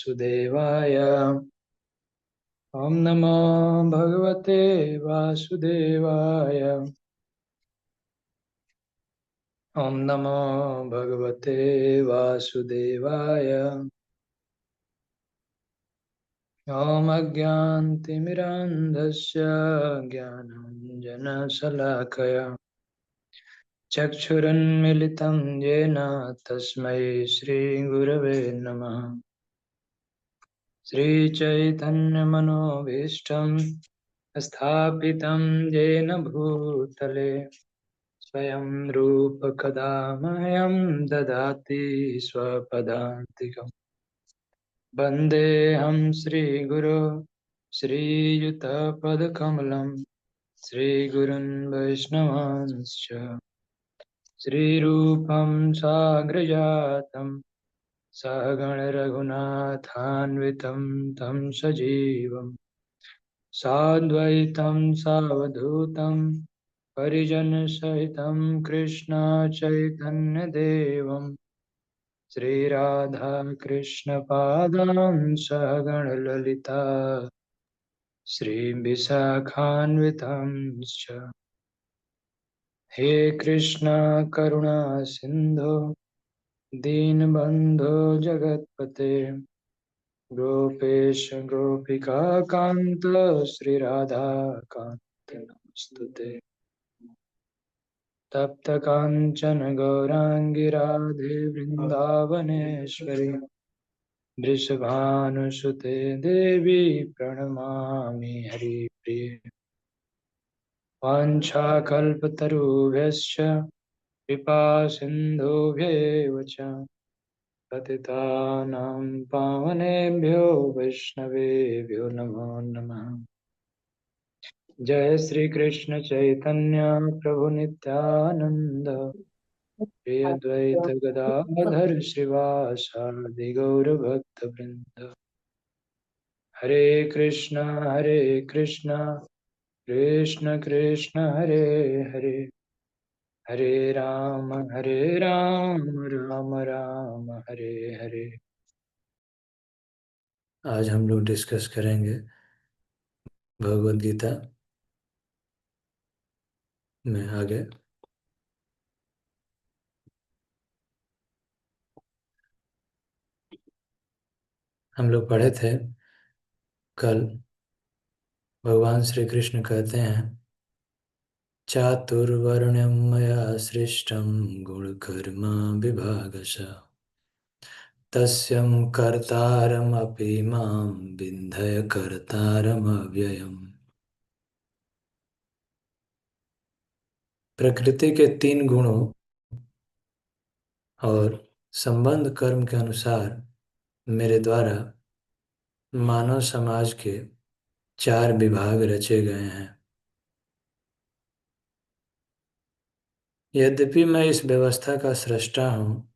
वासुदेवाय। ओम नमो भगवते वासुदेवाय। ओम नमो भगवते वासुदेवाय। ओम अज्ञानतिमिरान्धस्य ज्ञानाञ्जनशलाकया चक्षुरुन्मिलितं येन तस्मै श्रीगुरवे नमः। श्रीचैतन्यमनोभीष्टं स्थापितं येन भूतले स्वयं रूप कदा मह्यं ददाति स्वपदान्तिकम्। वन्देऽहं श्रीगुरो श्रीयुतपदकमलं श्रीगुरुन् वैष्णवांश्च श्रीरूपं साग्रजातं सहगण रघुनाथान्वितं तं सजीवं साद्वैतं सावधूतं परिजनसहितं कृष्ण चैतन्यदेवं श्रीराधाकृष्णपादां सहगण ललिता श्रीविशाखान्वितांश्च। हे कृष्ण करुणा सिन्धो दीनबन्धो जगत्पते गोपेश गोपिका कान्त श्रीराधाकान्त नमस्तुते। तप्त काञ्चन गौराङ्गी राधे वृन्दावनेश्वरी वृषभानुसुते देवी प्रणमामि हरिप्रिये। वाञ्छाकल्पतरुभ्यश्च कृपा सिन्धुभ्येव च पतितानां पावनेभ्यो वैष्णवेभ्यो नमो नमः। जय श्री कृष्ण चैतन्य प्रभु नित्यानंद श्री अद्वैत गदाधर श्रीवासादि गौर भक्त वृंद। हरे कृष्ण कृष्ण कृष्ण हरे हरे हरे राम राम राम हरे हरे। आज हम लोग डिस्कस करेंगे भगवद गीता में आगे। हम लोग पढ़े थे कल, भगवान श्री कृष्ण कहते हैं चातुर्वर्ण्यं मया सृष्टं गुणकर्मा विभागशः तस्यं कर्तारमपि मां विन्धय कर्तारमव्ययम्। प्रकृति के 3 गुणों और संबंध कर्म के अनुसार मेरे द्वारा मानव समाज के 4 विभाग रचे गए हैं। यद्यपि मैं इस व्यवस्था का सृष्टा हूँ,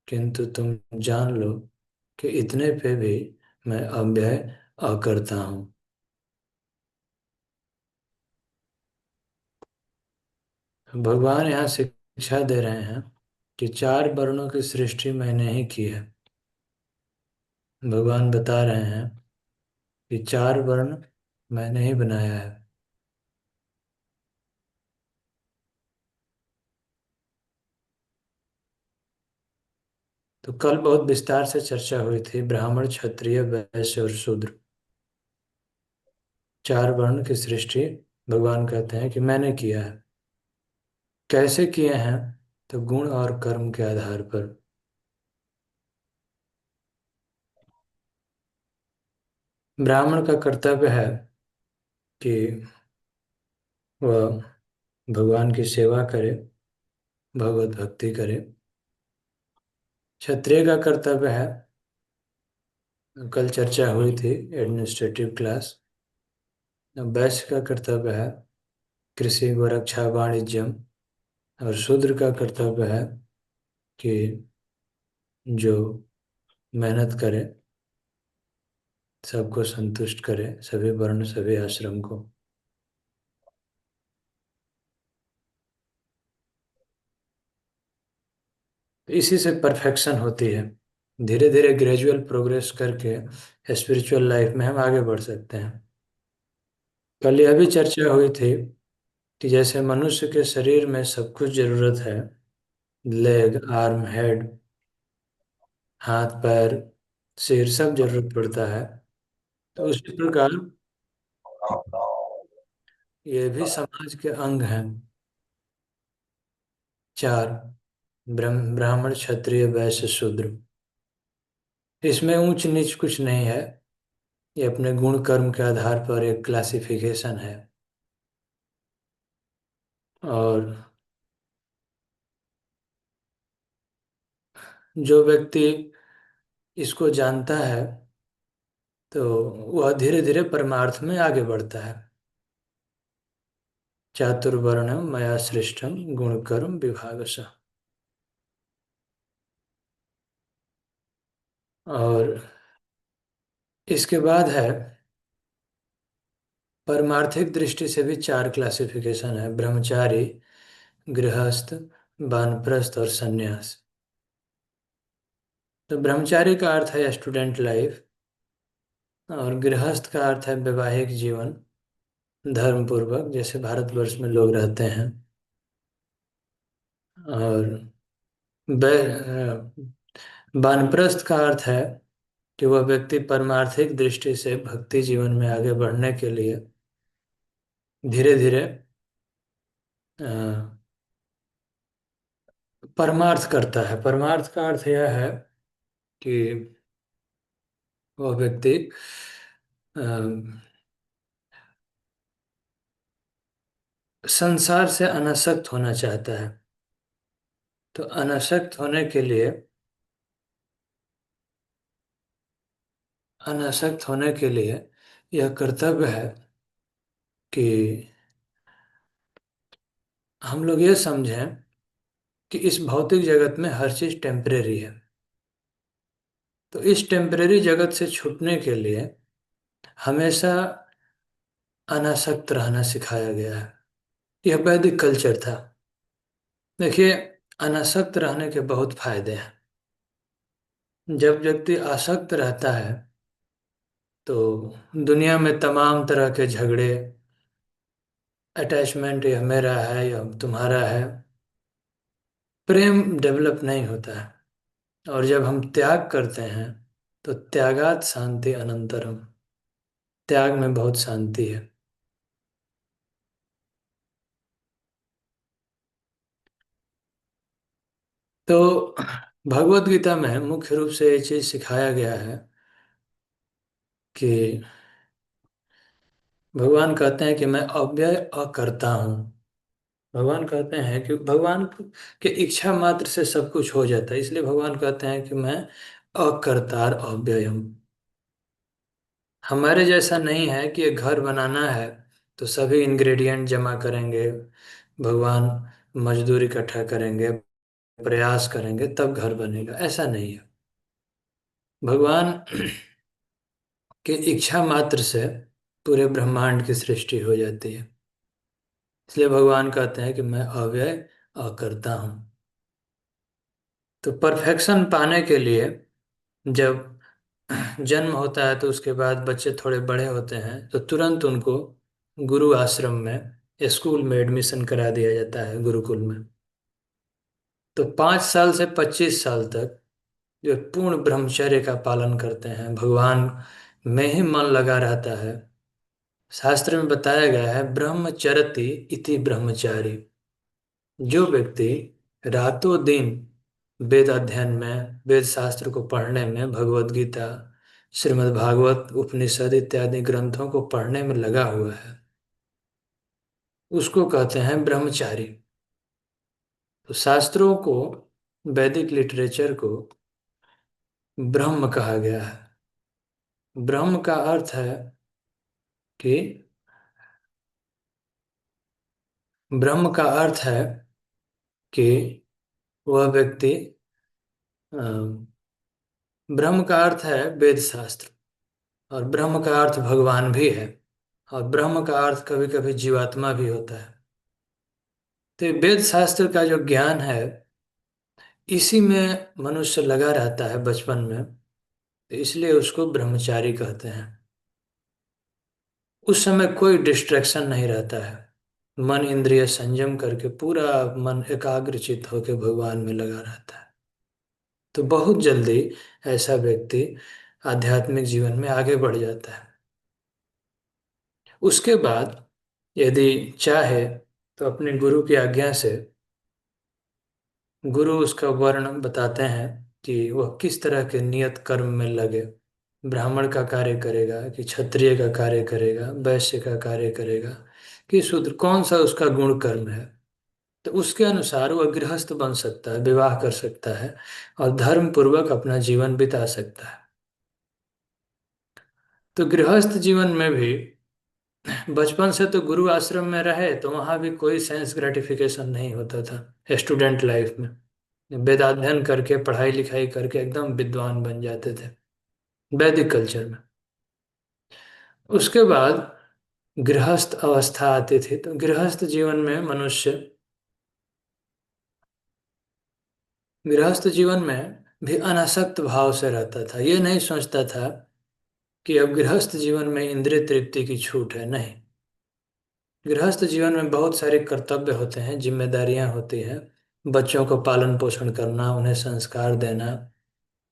किंतु तुम जान लो कि इतने पे भी मैं अव्यय अकर्ता हूँ। भगवान यहाँ शिक्षा दे रहे हैं कि 4 वर्णों की सृष्टि मैंने ही की है। भगवान बता रहे हैं कि 4 वर्ण मैंने ही बनाया है। तो कल बहुत विस्तार से चर्चा हुई थी ब्राह्मण क्षत्रिय वैश्य और शूद्र 4 वर्ण की सृष्टि भगवान कहते हैं कि मैंने किया है। कैसे किए हैं? तो गुण और कर्म के आधार पर। ब्राह्मण का कर्तव्य है कि वह भगवान की सेवा करे, भगवत भक्ति करे। क्षत्रिय का कर्तव्य है, कल चर्चा हुई थी एडमिनिस्ट्रेटिव क्लास। वैश्य का कर्तव्य है कृषि गोरक्षा वाणिज्यम। और शूद्र का कर्तव्य है कि जो मेहनत करे, सबको संतुष्ट करे, सभी वर्ण सभी आश्रम को। इसी से परफेक्शन होती है। धीरे धीरे ग्रेजुअल प्रोग्रेस करके स्पिरिचुअल लाइफ में हम आगे बढ़ सकते हैं। कल यह भी चर्चा हुई थी कि जैसे मनुष्य के शरीर में सब कुछ जरूरत है, लेग, आर्म, हेड, हाथ, पैर, सिर, सब जरूरत पड़ता है, तो उसी प्रकार ये भी समाज के अंग हैं। चार, ब्राह्मण, क्षत्रिय, वैश्य, शूद्र। इसमें ऊंच नीच कुछ नहीं है, ये अपने गुण कर्म के आधार पर एक क्लासिफिकेशन है। और जो व्यक्ति इसको जानता है तो वह धीरे धीरे परमार्थ में आगे बढ़ता है। चातुर्वर्ण्यम मया सृष्टम गुणकर्म विभागशः। और इसके बाद है, परमार्थिक दृष्टि से भी चार क्लासिफिकेशन है: ब्रह्मचारी, गृहस्थ, वानप्रस्थ और सन्यास। तो ब्रह्मचारी का अर्थ है स्टूडेंट लाइफ, और गृहस्थ का अर्थ है वैवाहिक जीवन, धर्म पूर्वक जैसे भारतवर्ष में लोग रहते हैं। और वानप्रस्थ का अर्थ है कि वह व्यक्ति परमार्थिक दृष्टि से भक्ति जीवन में आगे बढ़ने के लिए धीरे धीरे परमार्थ करता है। परमार्थ का अर्थ यह है कि वह व्यक्ति अ, संसार से अनासक्त होना चाहता है। तो अनासक्त होने के लिए, अनासक्त होने के लिए यह कर्तव्य है कि हम लोग ये समझें कि इस भौतिक जगत में हर चीज टेम्परेरी है। तो इस टेम्परेरी जगत से छूटने के लिए हमेशा अनासक्त रहना सिखाया गया है। यह वैदिक कल्चर था। देखिए, अनासक्त रहने के बहुत फायदे हैं। जब व्यक्ति आसक्त रहता है तो दुनिया में तमाम तरह के झगड़े, अटैचमेंट, यह मेरा है यह तुम्हारा है, प्रेम डेवलप नहीं होता है। और जब हम त्याग करते हैं तो त्यागात शांति अनंतरम, त्याग में बहुत शांति है। तो भगवत गीता में मुख्य रूप से ये चीज सिखाया गया है कि भगवान कहते हैं कि मैं अव्यय अकर्ता हूँ। भगवान कहते हैं कि भगवान के इच्छा मात्र से सब कुछ हो जाता है, इसलिए भगवान कहते हैं कि मैं अकर्तार अव्ययम। हमारे जैसा नहीं है कि एक घर बनाना है तो सभी इंग्रेडिएंट जमा करेंगे, भगवान मजदूर इकट्ठा करेंगे, प्रयास करेंगे तब घर बनेगा, ऐसा नहीं है। भगवान के इच्छा मात्र से पूरे ब्रह्मांड की सृष्टि हो जाती है। इसलिए भगवान कहते हैं कि मैं अव्यय अकर्ता हूँ। तो परफेक्शन पाने के लिए जब जन्म होता है तो उसके बाद बच्चे थोड़े बड़े होते हैं तो तुरंत उनको गुरु आश्रम में, स्कूल में एडमिशन करा दिया जाता है, गुरुकुल में। तो 5 साल से 25 साल तक जो पूर्ण ब्रह्मचर्य का पालन करते हैं, भगवान में ही मन लगा रहता है। शास्त्र में बताया गया है ब्रह्मचरति इति ब्रह्मचारी। जो व्यक्ति रातों दिन वेद अध्ययन में, वेद शास्त्र को पढ़ने में, भगवत गीता, श्रीमद् भागवत, उपनिषद इत्यादि ग्रंथों को पढ़ने में लगा हुआ है, उसको कहते हैं ब्रह्मचारी। तो शास्त्रों को, वैदिक लिटरेचर को ब्रह्म कहा गया है। ब्रह्म का अर्थ है कि, ब्रह्म का अर्थ है कि वह व्यक्ति, अ, ब्रह्म का अर्थ है वेद शास्त्र, और ब्रह्म का अर्थ भगवान भी है, और ब्रह्म का अर्थ कभी कभी जीवात्मा भी होता है। तो ये वेद शास्त्र का जो ज्ञान है, इसी में मनुष्य लगा रहता है बचपन में, तो इसलिए उसको ब्रह्मचारी कहते हैं। उस समय कोई डिस्ट्रैक्शन नहीं रहता है, मन इंद्रिय संयम करके पूरा मन एकाग्रचित होकर भगवान में लगा रहता है। तो बहुत जल्दी ऐसा व्यक्ति आध्यात्मिक जीवन में आगे बढ़ जाता है। उसके बाद यदि चाहे तो अपने गुरु की आज्ञा से गुरु उसका वर्ण बताते हैं कि वह किस तरह के नियत कर्म में लगे, ब्राह्मण का कार्य करेगा कि क्षत्रिय का कार्य करेगा, वैश्य का कार्य करेगा कि शूद्र, कौन सा उसका गुण कर्म है। तो उसके अनुसार वह गृहस्थ बन सकता है, विवाह कर सकता है और धर्म पूर्वक अपना जीवन बिता सकता है। तो गृहस्थ जीवन में भी बचपन से तो गुरु आश्रम में रहे तो वहां भी कोई सेंस ग्रेटिफिकेशन नहीं होता था स्टूडेंट लाइफ में। वेदाध्ययन करके पढ़ाई लिखाई करके एकदम विद्वान बन जाते थे वैदिक कल्चर में। उसके बाद गृहस्थ अवस्था आती थी, तो गृहस्थ जीवन में मनुष्य गृहस्थ जीवन में भी अनासक्त भाव से रहता था। ये नहीं सोचता था कि अब गृहस्थ जीवन में इंद्रिय तृप्ति की छूट है, नहीं। गृहस्थ जीवन में बहुत सारे कर्तव्य होते हैं, जिम्मेदारियां होती हैं। बच्चों को पालन पोषण करना, उन्हें संस्कार देना,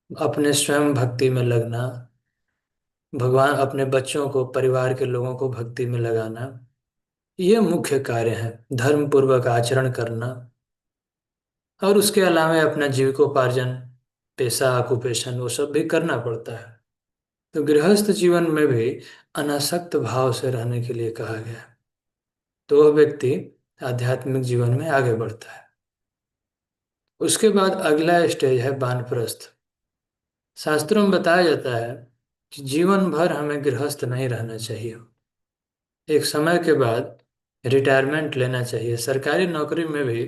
अपने स्वयं भक्ति में लगना, भगवान अपने बच्चों को, परिवार के लोगों को भक्ति में लगाना, ये मुख्य कार्य है। धर्म पूर्वक आचरण करना और उसके अलावा अपना जीविकोपार्जन, पेशा, ऑक्युपेशन, वो सब भी करना पड़ता है। तो गृहस्थ जीवन में भी अनासक्त भाव से रहने के लिए कहा गया है। तो वह व्यक्ति आध्यात्मिक जीवन में आगे बढ़ता है। उसके बाद अगला स्टेज है वानप्रस्थ। शास्त्रों में बताया जाता है कि जीवन भर हमें गृहस्थ नहीं रहना चाहिए। एक समय के बाद रिटायरमेंट लेना चाहिए। सरकारी नौकरी में भी,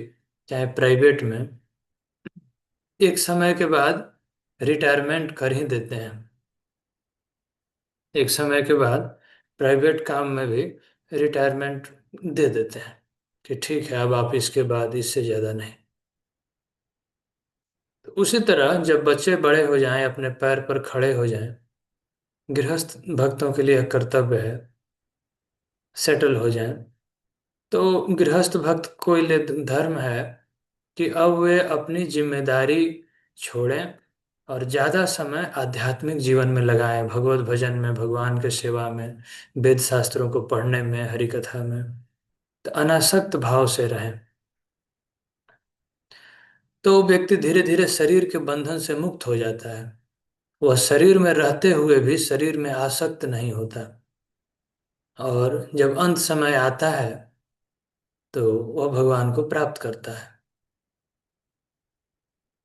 चाहे प्राइवेट में, एक समय के बाद रिटायरमेंट कर ही देते हैं। एक समय के बाद प्राइवेट काम में भी रिटायरमेंट दे देते हैं कि ठीक है, अब आप इसके बाद इससे ज़्यादा नहीं। तो उसी तरह जब बच्चे बड़े हो जाएं, अपने पैर पर खड़े हो जाएं, गृहस्थ भक्तों के लिए कर्तव्य है सेटल हो जाएं। तो गृहस्थ भक्त को लिए धर्म है कि अब वे अपनी जिम्मेदारी छोड़ें और ज़्यादा समय आध्यात्मिक जीवन में लगाएं, भगवत भजन में, भगवान के सेवा में, वेद शास्त्रों को पढ़ने में, हरि कथा में। तो अनासक्त भाव से रहें। तो व्यक्ति धीरे धीरे शरीर के बंधन से मुक्त हो जाता है। वह शरीर में रहते हुए भी शरीर में आसक्त नहीं होता। और जब अंत समय आता है तो वह भगवान को प्राप्त करता है।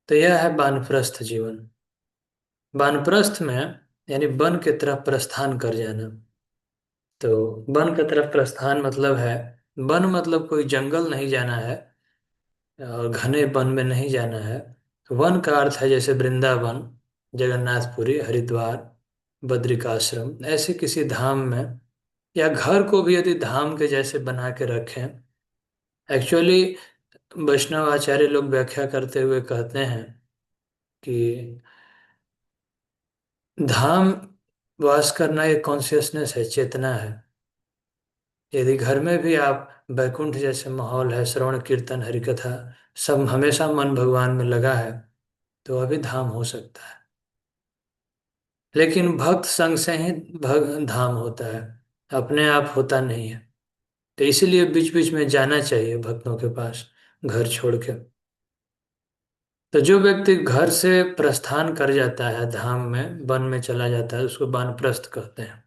तो यह है वानप्रस्थ जीवन। वानप्रस्थ में यानी वन की तरफ प्रस्थान कर जाना। तो वन की तरफ प्रस्थान मतलब है, वन मतलब कोई जंगल नहीं जाना है और घने वन में नहीं जाना है। वन का अर्थ है जैसे वृंदावन, जगन्नाथपुरी, हरिद्वार, बद्रिकाश्रम, ऐसे किसी धाम में, या घर को भी यदि धाम के जैसे बना के रखें। एक्चुअली वैष्णव आचार्य लोग व्याख्या करते हुए कहते हैं कि धाम वास करना एक कॉन्शियसनेस है, चेतना है। यदि घर में भी आप बैकुंठ जैसे माहौल है, श्रवण कीर्तन हरि कथा, सब हमेशा मन भगवान में लगा है, तो अभी धाम हो सकता है। लेकिन भक्त संग से ही धाम होता है, अपने आप होता नहीं है। तो इसीलिए बीच बीच में जाना चाहिए भक्तों के पास, घर छोड़ के। तो जो व्यक्ति घर से प्रस्थान कर जाता है, धाम में, वन में चला जाता है, उसको वानप्रस्थ कहते हैं।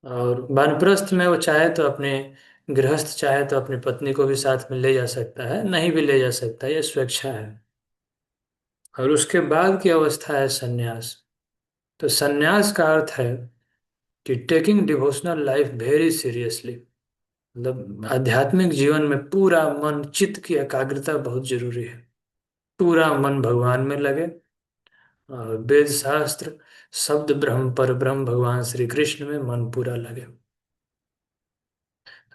और वानप्रस्थ में वो चाहे तो अपने, गृहस्थ चाहे तो अपनी पत्नी को भी साथ में ले जा सकता है, नहीं भी ले जा सकता है, ये स्वेच्छा है। और उसके बाद की अवस्था है सन्यास। तो सन्यास का अर्थ है कि taking devotional life very seriously. मतलब आध्यात्मिक जीवन में पूरा मन, चित्त की एकाग्रता बहुत जरूरी है। पूरा मन भगवान में लगे और वेद शास्त्र, शब्द ब्रह्म, पर ब्रह्म भगवान श्री कृष्ण में मन पूरा लगे।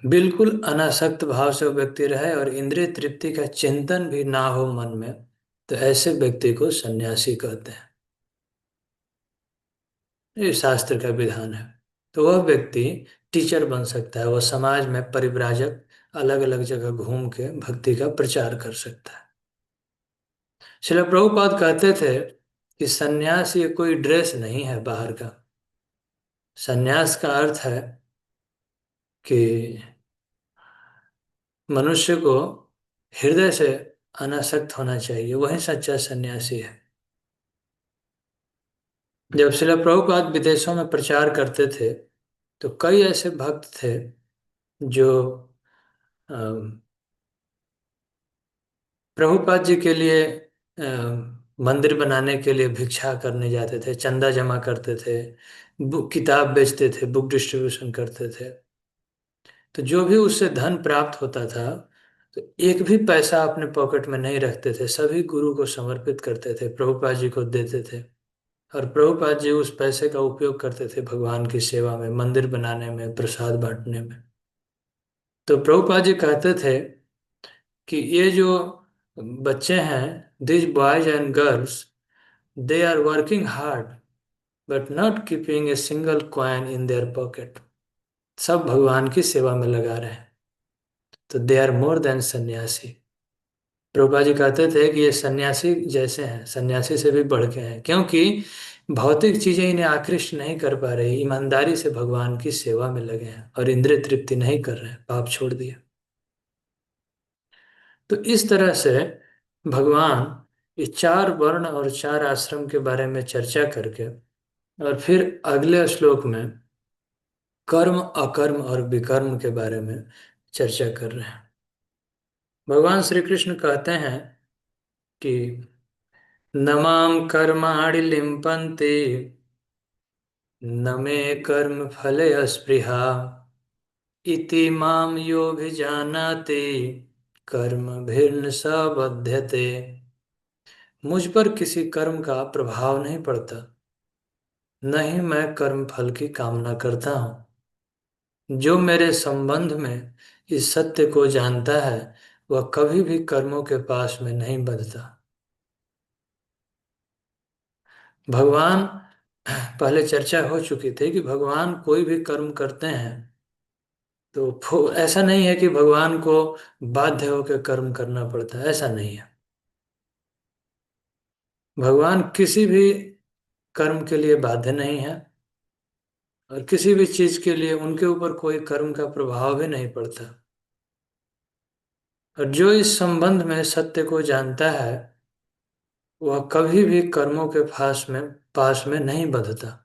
बिल्कुल अनासक्त भाव से वो व्यक्ति रहे और इंद्रिय तृप्ति का चिंतन भी ना हो मन में, तो ऐसे व्यक्ति को सन्यासी कहते हैं। ये शास्त्र का विधान है। तो वह व्यक्ति टीचर बन सकता है, वह समाज में परिव्राजक अलग अलग जगह घूम के भक्ति का प्रचार कर सकता है। श्रील प्रभुपाद कहते थे कि सन्यास ये कोई ड्रेस नहीं है बाहर का। सन्यास का अर्थ है कि मनुष्य को हृदय से अनासक्त होना चाहिए, वही सच्चा सन्यासी है। जब श्रील प्रभुपाद विदेशों में प्रचार करते थे तो कई ऐसे भक्त थे जो अ, प्रभुपाद जी के लिए मंदिर बनाने के लिए भिक्षा करने जाते थे, चंदा जमा करते थे, बुक किताब बेचते थे, बुक डिस्ट्रीब्यूशन करते थे। तो जो भी उससे धन प्राप्त होता था, तो एक भी पैसा अपने पॉकेट में नहीं रखते थे, सभी गुरु को समर्पित करते थे, प्रभुपाद जी को देते थे। और प्रभुपाद जी उस पैसे का उपयोग करते थे भगवान की सेवा में, मंदिर बनाने में, प्रसाद बांटने में। तो प्रभुपाद जी कहते थे कि ये जो बच्चे हैं, this boys and girls, they are working hard but not keeping a single coin in their pocket. सब भगवान की सेवा में लगा रहे हैं, तो दे आर मोर देन सन्यासी। प्रभुपाद जी कहते थे कि ये सन्यासी जैसे हैं, सन्यासी से भी बढ़ के हैं, क्योंकि भौतिक चीजें इन्हें आकृष्ट नहीं कर पा रही, ईमानदारी से भगवान की सेवा में लगे हैं और इंद्रिय तृप्ति नहीं कर रहे हैं, पाप छोड़ दिया। तो इस तरह से भगवान ये चार वर्ण और चार आश्रम के बारे में चर्चा करके और फिर अगले श्लोक में कर्म, अकर्म और विकर्म के बारे में चर्चा कर रहे हैं। भगवान श्री कृष्ण कहते हैं कि न माम कर्माणि लिम्पन्ति न मे कर्म फले स्पृहा इति माम योऽभिजानाति कर्म भिर्न स बध्यते। मुझ पर किसी कर्म का प्रभाव नहीं पड़ता, न ही मैं कर्म फल की कामना करता हूँ। जो मेरे संबंध में इस सत्य को जानता है वह कभी भी कर्मों के पास में नहीं बंधता। भगवान, पहले चर्चा हो चुकी थी कि भगवान कोई भी कर्म करते हैं तो ऐसा नहीं है कि भगवान को बाध्य होकर कर्म करना पड़ता है, ऐसा नहीं है। भगवान किसी भी कर्म के लिए बाध्य नहीं है और किसी भी चीज के लिए उनके ऊपर कोई कर्म का प्रभाव भी नहीं पड़ता। और जो इस संबंध में सत्य को जानता है वह कभी भी कर्मों के पास में नहीं बंधता।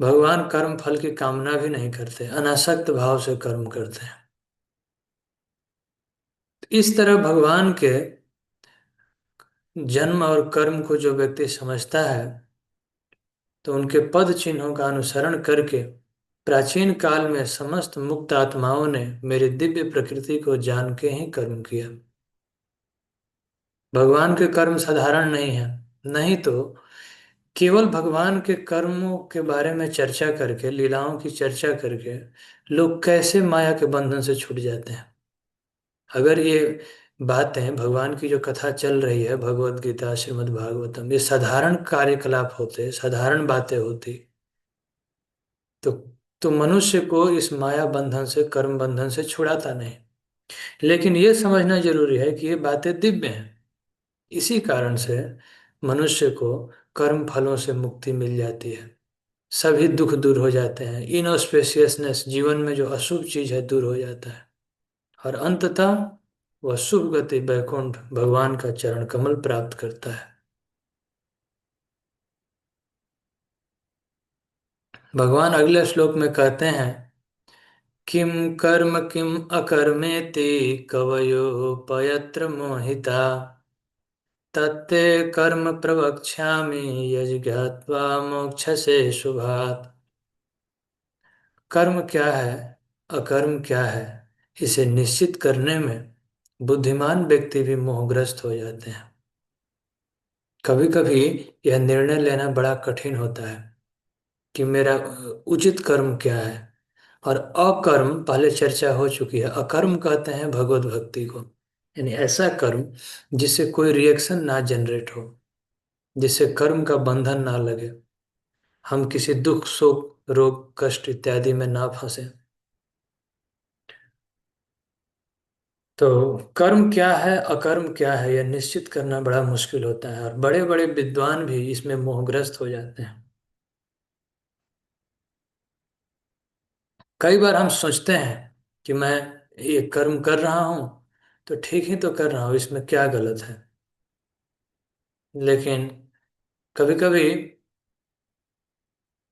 भगवान कर्म फल की कामना भी नहीं करते, अनासक्त भाव से कर्म करते हैं। इस तरह भगवान के जन्म और कर्म को जो व्यक्ति समझता है तो उनके पद चिन्हों का अनुसरण करके प्राचीन काल में समस्त मुक्त आत्माओं ने मेरी दिव्य प्रकृति को जान के ही कर्म किया। भगवान के कर्म साधारण नहीं है, नहीं तो केवल भगवान के कर्मों के बारे में चर्चा करके, लीलाओं की चर्चा करके लोग कैसे माया के बंधन से छूट जाते हैं। अगर ये बातें, भगवान की जो कथा चल रही है, भगवत गीता, श्रीमद् भागवतम, ये साधारण कार्यकलाप होते, साधारण बातें होती तो तो मनुष्य को इस माया बंधन से, कर्म बंधन से छुड़ाता नहीं। लेकिन ये समझना जरूरी है कि ये बातें दिव्य हैं, इसी कारण से मनुष्य को कर्म फलों से मुक्ति मिल जाती है, सभी दुख दूर हो जाते हैं, इनऑस्पेशियसनेस, जीवन में जो अशुभ चीज है दूर हो जाता है और अंततः वह शुभ गति वैकुंठ भगवान का चरण कमल प्राप्त करता है। भगवान अगले श्लोक में कहते हैं किम कर्म किम अकर्मेति कवयो पयत्र मोहिता तत्ते कर्म प्रवक्ष्यामि यज्ञात्वा मोक्षसे शुभात्। कर्म क्या है, अकर्म क्या है, इसे निश्चित करने में बुद्धिमान व्यक्ति भी मोहग्रस्त हो जाते हैं। कभी कभी यह निर्णय लेना बड़ा कठिन होता है कि मेरा उचित कर्म क्या है। और अकर्म पहले चर्चा हो चुकी है। अकर्म कहते हैं भगवत भक्ति को, यानी ऐसा कर्म जिससे कोई रिएक्शन ना जनरेट हो, जिससे कर्म का बंधन ना लगे, हम किसी दुख शोक रोग कष्ट इत्यादि में ना फंसे। तो कर्म क्या है अकर्म क्या है यह निश्चित करना बड़ा मुश्किल होता है, और बड़े बड़े विद्वान भी इसमें मोहग्रस्त हो जाते हैं। कई बार हम सोचते हैं कि मैं ये कर्म कर रहा हूं तो ठीक ही तो कर रहा हूं, इसमें क्या गलत है। लेकिन कभी कभी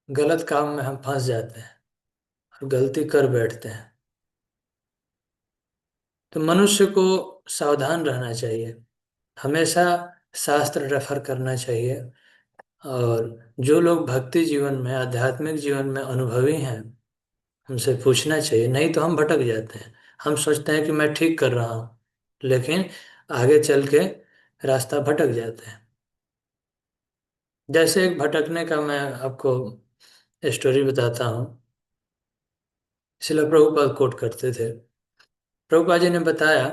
गलत काम में हम फंस जाते हैं और गलती कर बैठते हैं। तो मनुष्य को सावधान रहना चाहिए, हमेशा शास्त्र रेफर करना चाहिए। और जो लोग भक्ति जीवन में आध्यात्मिक जीवन में अनुभवी हैं उनसे पूछना चाहिए, नहीं तो हम भटक जाते हैं। हम सोचते हैं कि मैं ठीक कर रहा हूँ, लेकिन आगे चल के रास्ता भटक जाते हैं। जैसे एक भटकने का मैं आपको स्टोरी बताता हूँ। शिला प्रभुपाद कोट करते थे। प्रभुपाद जी ने बताया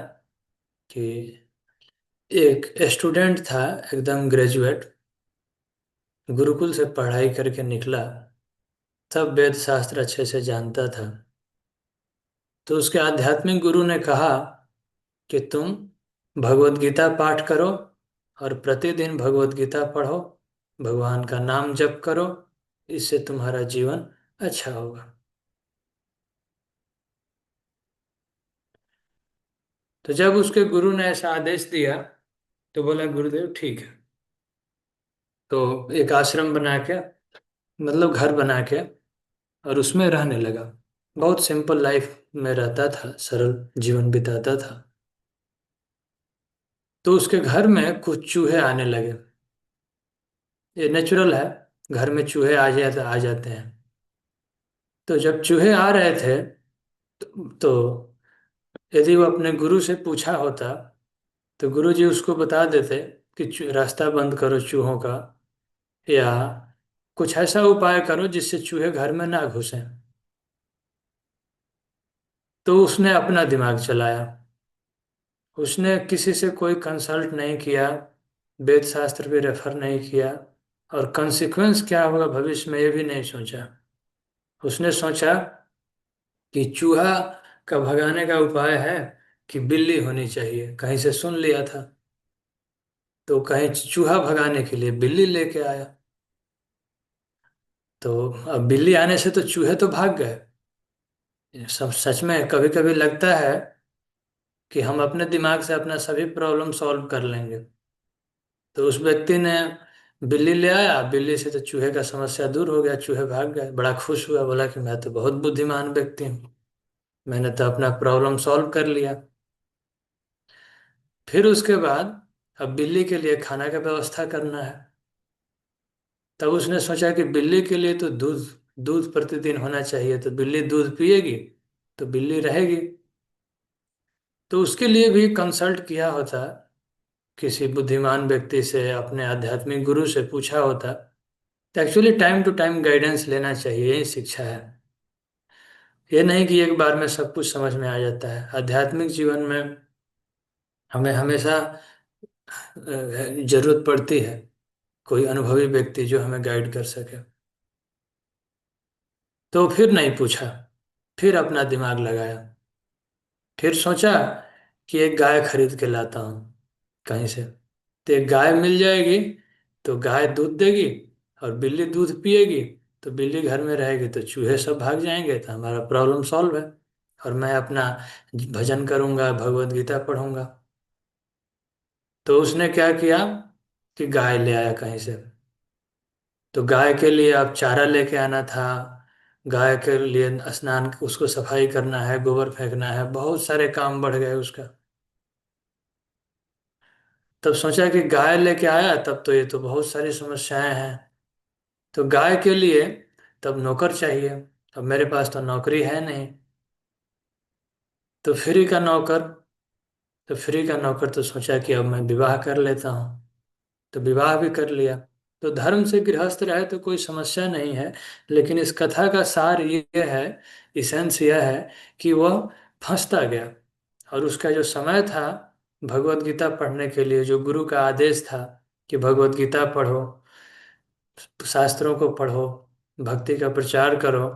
कि एक स्टूडेंट था, एकदम ग्रेजुएट, गुरुकुल से पढ़ाई करके निकला, सब वेद शास्त्र अच्छे से जानता था। तो उसके आध्यात्मिक गुरु ने कहा कि तुम भगवत गीता पाठ करो और प्रतिदिन भगवत गीता पढ़ो, भगवान का नाम जप करो, इससे तुम्हारा जीवन अच्छा होगा। तो जब उसके गुरु ने ऐसा आदेश दिया तो बोला गुरुदेव ठीक है। तो एक आश्रम बना के, मतलब घर बना के, और उसमें रहने लगा। बहुत सिंपल लाइफ में रहता था, सरल जीवन बिताता था। तो उसके घर में कुछ चूहे आने लगे। ये नेचुरल है, घर में चूहे आ जाते हैं। तो जब चूहे आ रहे थे तो यदि वो अपने गुरु से पूछा होता तो गुरु जी उसको बता देते कि रास्ता बंद करो चूहों का, या कुछ ऐसा उपाय करो जिससे चूहे घर में ना घुसें। तो उसने अपना दिमाग चलाया, उसने किसी से कोई कंसल्ट नहीं किया, वेद शास्त्र भी रेफर नहीं किया, और कंसिक्वेंस क्या होगा भविष्य में ये भी नहीं सोचा। उसने सोचा कि चूहा का भगाने का उपाय है कि बिल्ली होनी चाहिए, कहीं से सुन लिया था। तो कहीं चूहा भगाने के लिए बिल्ली लेके आया। तो अब बिल्ली आने से तो चूहे तो भाग गए। सब सच में कभी कभी लगता है कि हम अपने दिमाग से अपना सभी प्रॉब्लम सॉल्व कर लेंगे। तो उस व्यक्ति ने बिल्ली ले आया, बिल्ली से तो चूहे का समस्या दूर हो गया, चूहे भाग गए, बड़ा खुश हुआ, बोला कि मैं तो बहुत बुद्धिमान व्यक्ति हूँ, मैंने तो अपना प्रॉब्लम सॉल्व कर लिया। फिर उसके बाद अब बिल्ली के लिए खाना का व्यवस्था करना है। तब उसने सोचा कि बिल्ली के लिए तो दूध दूध प्रतिदिन होना चाहिए, तो बिल्ली दूध पिएगी तो बिल्ली रहेगी। तो उसके लिए भी कंसल्ट किया होता, किसी बुद्धिमान व्यक्ति से, अपने आध्यात्मिक गुरु से पूछा होता। तो actually time to time guidance लेना चाहिए, यही शिक्षा है। ये नहीं कि एक बार में सब कुछ समझ में आ जाता है। आध्यात्मिक जीवन में हमें हमेशा जरूरत पड़ती है कोई अनुभवी व्यक्ति जो हमें गाइड कर सके। तो फिर नहीं पूछा, फिर अपना दिमाग लगाया, फिर सोचा कि एक गाय खरीद के लाता हूँ कहीं से। तो एक गाय मिल जाएगी तो गाय दूध देगी, और बिल्ली दूध पिएगी, तो बिल्ली घर में रहेगी तो चूहे सब भाग जाएंगे, तो हमारा प्रॉब्लम सॉल्व है। और मैं अपना भजन करूंगा, भगवत गीता पढ़ूंगा। तो उसने क्या किया कि गाय ले आया कहीं से। तो गाय के लिए अब चारा लेके आना था, गाय के लिए स्नान, उसको सफाई करना है, गोबर फेंकना है, बहुत सारे काम बढ़ गए उसका। तब सोचा कि गाय लेके आया, तब तो ये तो बहुत सारी समस्याएं हैं। तो गाय के लिए तब नौकर चाहिए। अब मेरे पास तो नौकरी है नहीं। तो फ्री का नौकर, तो फ्री का नौकर तो सोचा कि अब मैं विवाह कर लेता हूँ। तो विवाह भी कर लिया। तो धर्म से गृहस्थ रहे तो कोई समस्या नहीं है। लेकिन इस कथा का सार ये है, इसेंस यह है कि वह फंसता गया, और उसका जो समय था भगवत गीता पढ़ने के लिए, जो गुरु का आदेश था कि भगवत गीता पढ़ो, शास्त्रों को पढ़ो, भक्ति का प्रचार करो,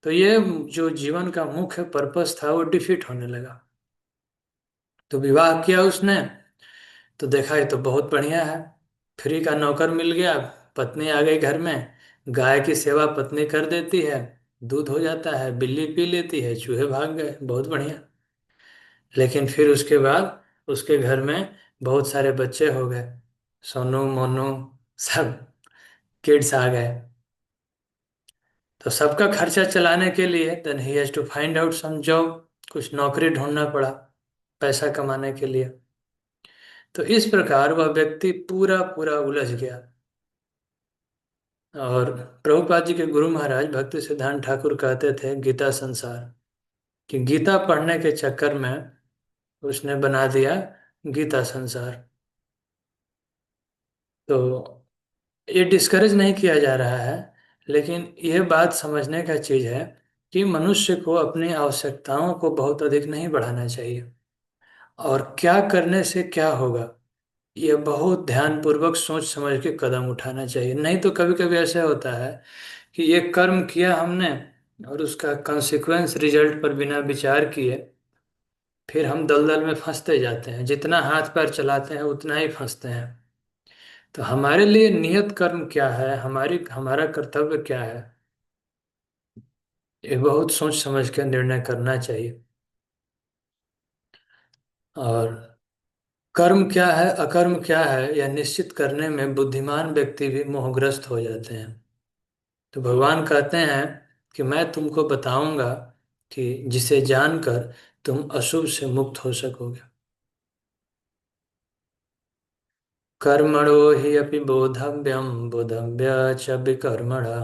तो ये जो जीवन का मुख्य पर्पस था वो डिफीट होने लगा। तो विवाह किया उसने, तो देखा ये तो बहुत बढ़िया है, फ्री का नौकर मिल गया, पत्नी आ गई घर में, गाय की सेवा पत्नी कर देती है, दूध हो जाता है, बिल्ली पी लेती है, चूहे भाग गए, बहुत बढ़िया। लेकिन फिर उसके बाद उसके घर में बहुत सारे बच्चे हो गए, सोनू मोनू सब किड्स आ गए। तो सबका खर्चा चलाने के लिए देन ही has to find out some job, कुछ नौकरी ढूंढना पड़ा पैसा कमाने के लिए। तो इस प्रकार वह व्यक्ति पूरा पूरा उलझ गया। और प्रभुपाद जी के गुरु महाराज भक्ति सिद्धांत ठाकुर कहते थे गीता संसार, कि गीता पढ़ने के चक्कर में उसने बना दिया गीता संसार। तो ये डिस्करेज नहीं किया जा रहा है, लेकिन यह बात समझने का चीज है कि मनुष्य को अपनी आवश्यकताओं को बहुत अधिक नहीं बढ़ाना चाहिए, और क्या करने से क्या होगा यह बहुत ध्यानपूर्वक सोच समझ के कदम उठाना चाहिए। नहीं तो कभी कभी ऐसा होता है कि ये कर्म किया हमने और उसका कॉन्सिक्वेंस रिजल्ट पर बिना विचार किए फिर हम दलदल में फंसते जाते हैं, जितना हाथ पैर चलाते हैं उतना ही फंसते हैं। तो हमारे लिए नियत कर्म क्या है, हमारा कर्तव्य क्या है, ये बहुत सोच समझ कर निर्णय करना चाहिए। और कर्म क्या है अकर्म क्या है यह निश्चित करने में बुद्धिमान व्यक्ति भी मोहग्रस्त हो जाते हैं। तो भगवान कहते हैं कि मैं तुमको बताऊंगा कि जिसे जानकर तुम अशुभ से मुक्त हो सकोगे। कर्मणो हि अपि बोधव्यम बोधव्य च विकर्मणा,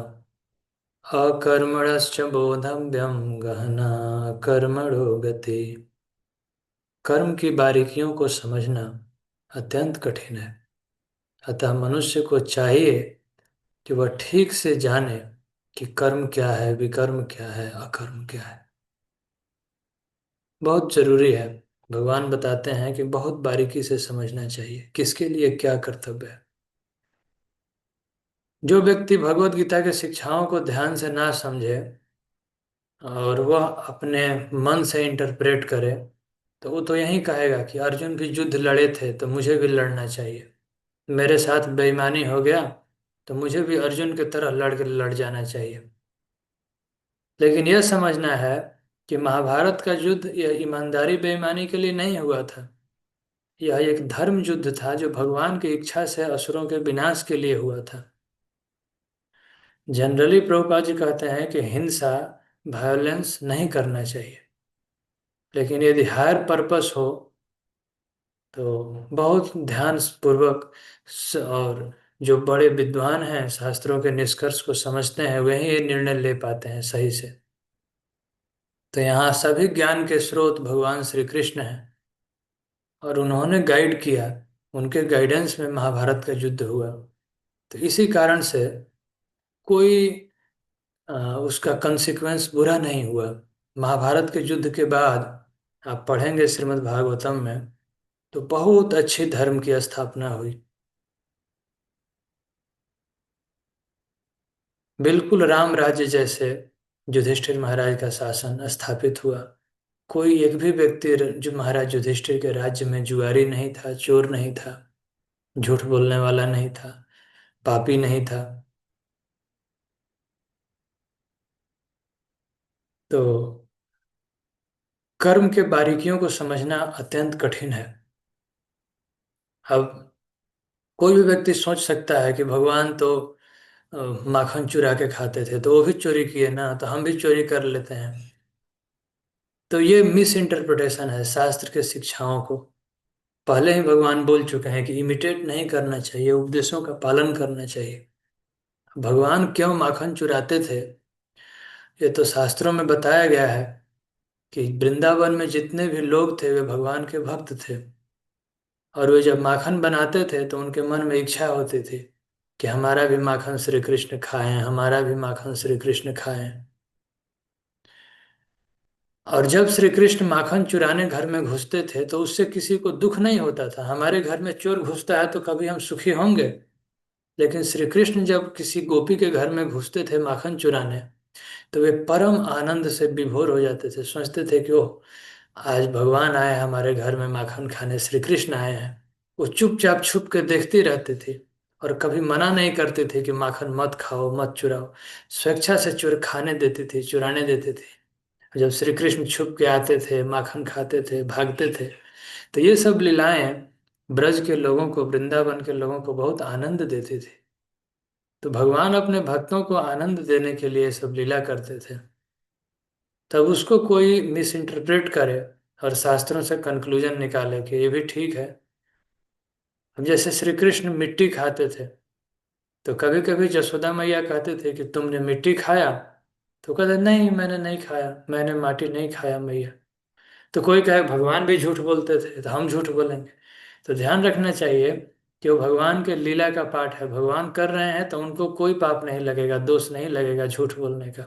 अकर्मणश्च बोधव्यम गहना कर्मणो गति। कर्म की बारीकियों को समझना अत्यंत कठिन है, अतः मनुष्य को चाहिए कि वह ठीक से जाने कि कर्म क्या है, विकर्म क्या है, अकर्म क्या है। बहुत जरूरी है। भगवान बताते हैं कि बहुत बारीकी से समझना चाहिए किसके लिए क्या कर्तव्य है। जो व्यक्ति भगवत गीता के शिक्षाओं को ध्यान से ना समझे और वह अपने मन से इंटरप्रेट करे, तो वो तो यही कहेगा कि अर्जुन भी युद्ध लड़े थे तो मुझे भी लड़ना चाहिए, मेरे साथ बेईमानी हो गया तो मुझे भी अर्जुन की तरह लड़ जाना चाहिए। लेकिन यह समझना है कि महाभारत का युद्ध यह ईमानदारी बेईमानी के लिए नहीं हुआ था, यह एक धर्म युद्ध था जो भगवान की इच्छा से असुरों के विनाश के लिए हुआ था। जनरली प्रभुपाद जी कहते हैं कि हिंसा, वायोलेंस नहीं करना चाहिए, लेकिन यदि हायर पर्पस हो तो बहुत ध्यान पूर्वक और जो बड़े विद्वान हैं शास्त्रों के निष्कर्ष को समझते हैं वही ये निर्णय ले पाते हैं सही से। तो यहाँ सभी ज्ञान के स्रोत भगवान श्री कृष्ण हैं, और उन्होंने गाइड किया, उनके गाइडेंस में महाभारत का युद्ध हुआ। तो इसी कारण से कोई उसका कंसिक्वेंस बुरा नहीं हुआ। महाभारत के युद्ध के बाद आप पढ़ेंगे श्रीमद् भागवतम में, तो बहुत अच्छी धर्म की स्थापना हुई। बिल्कुल राम राज्य जैसे युधिष्ठिर महाराज का शासन स्थापित हुआ। कोई एक भी व्यक्ति जो महाराज युधिष्ठिर के राज्य में जुआरी नहीं था, चोर नहीं था, झूठ बोलने वाला नहीं था, पापी नहीं था। तो कर्म के बारीकियों को समझना अत्यंत कठिन है। अब कोई भी व्यक्ति सोच सकता है कि भगवान तो अ, माखन चुरा के खाते थे तो वो भी चोरी किए ना, तो हम भी चोरी कर लेते हैं। तो ये मिस इंटरप्रिटेशन है शास्त्र के शिक्षाओं को। पहले ही भगवान बोल चुके हैं कि इमिटेट नहीं करना चाहिए, उपदेशों का पालन करना चाहिए। भगवान क्यों माखन चुराते थे ये तो शास्त्रों में बताया गया है कि वृंदावन में जितने भी लोग थे वे भगवान के भक्त थे, और वे जब माखन बनाते थे तो उनके मन में इच्छा होती थी कि हमारा भी माखन श्री कृष्ण खाएं, हमारा भी माखन श्री कृष्ण खाएं। और जब श्री कृष्ण माखन चुराने घर में घुसते थे तो उससे किसी को दुख नहीं होता था। हमारे घर में चोर घुसता है तो कभी हम सुखी होंगे? लेकिन श्री कृष्ण जब किसी गोपी के घर में घुसते थे माखन चुराने, तो वे परम आनंद से विभोर हो जाते थे। सोचते थे कि ओह, आज भगवान आए हैं हमारे घर में माखन खाने, श्री कृष्ण आए हैं। वो चुपचाप छुप के देखते रहते थे और कभी मना नहीं करते थे कि माखन मत खाओ, मत चुराओ। स्वेच्छा से चुर खाने देते थे, चुराने देते थे। जब श्री कृष्ण छुप के आते थे, माखन खाते थे, भागते थे। तो ये सब लीलाएं ब्रज के लोगों को, वृंदावन के लोगों को बहुत आनंद देती थी। तो भगवान अपने भक्तों को आनंद देने के लिए सब लीला करते थे। तब उसको कोई मिस इंटरप्रेट करे और शास्त्रों से कंक्लूजन निकाले कि ये भी ठीक है। अब जैसे श्री कृष्ण मिट्टी खाते थे, तो कभी कभी जसोदा मैया कहते थे कि तुमने मिट्टी खाया? तो कहते नहीं, मैंने नहीं खाया, मैंने माटी नहीं खाया मैया। तो कोई कहे भगवान भी झूठ बोलते थे, तो हम झूठ बोलेंगे? तो ध्यान रखना चाहिए कि वो भगवान के लीला का पाठ है, भगवान कर रहे हैं तो उनको कोई पाप नहीं लगेगा, दोष नहीं लगेगा झूठ बोलने का।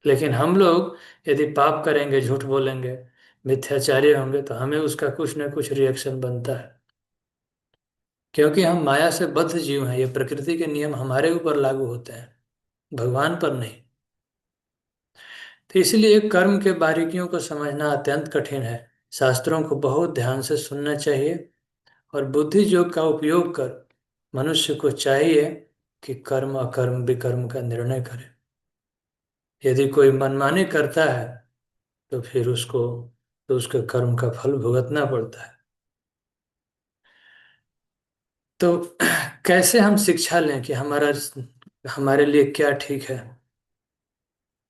लेकिन हम लोग यदि पाप करेंगे, झूठ बोलेंगे, मिथ्याचारी होंगे, तो हमें उसका कुछ ना कुछ रिएक्शन बनता है। क्योंकि हम माया से बद्ध जीव हैं, ये प्रकृति के नियम हमारे ऊपर लागू होते हैं, भगवान पर नहीं। तो इसलिए कर्म के बारीकियों को समझना अत्यंत कठिन है। शास्त्रों को बहुत ध्यान से सुनना चाहिए और बुद्धि योग का उपयोग कर मनुष्य को चाहिए कि कर्म अकर्म विकर्म का निर्णय करे। यदि कोई मनमानी करता है तो फिर उसके कर्म का फल भुगतना पड़ता है। तो कैसे हम शिक्षा लें कि हमारे लिए क्या ठीक है?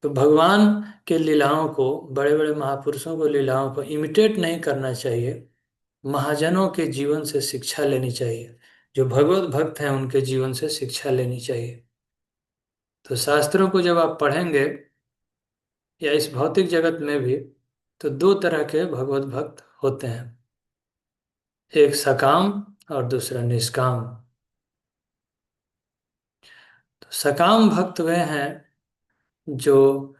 तो भगवान के लीलाओं को, बड़े बड़े महापुरुषों को लीलाओं को इमिटेट नहीं करना चाहिए। महाजनों के जीवन से शिक्षा लेनी चाहिए। जो भगवत भक्त हैं उनके जीवन से शिक्षा लेनी चाहिए। तो शास्त्रों को जब आप पढ़ेंगे या इस भौतिक जगत में भी, तो दो तरह के भगवत भक्त होते हैं, एक सकाम और दूसरा निष्काम। तो सकाम भक्त वे हैं जो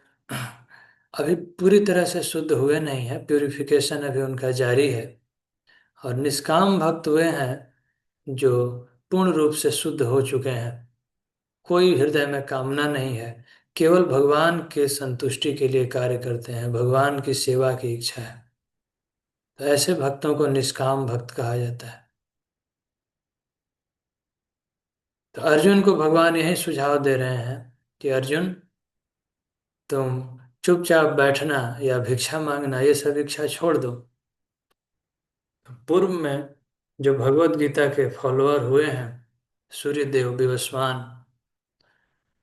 अभी पूरी तरह से शुद्ध हुए नहीं है, प्यूरिफिकेशन अभी उनका जारी है। और निष्काम भक्त वे हैं जो पूर्ण रूप से शुद्ध हो चुके हैं, कोई हृदय में कामना नहीं है, केवल भगवान के संतुष्टि के लिए कार्य करते हैं, भगवान की सेवा की इच्छा है। तो ऐसे भक्तों को निष्काम भक्त कहा जाता है। तो अर्जुन को भगवान यही सुझाव दे रहे हैं कि अर्जुन, तुम चुपचाप बैठना या भिक्षा मांगना ये सब इच्छा छोड़ दो। पूर्व में जो भगवत गीता के फॉलोअर हुए हैं, सूर्यदेव, विवस्वान,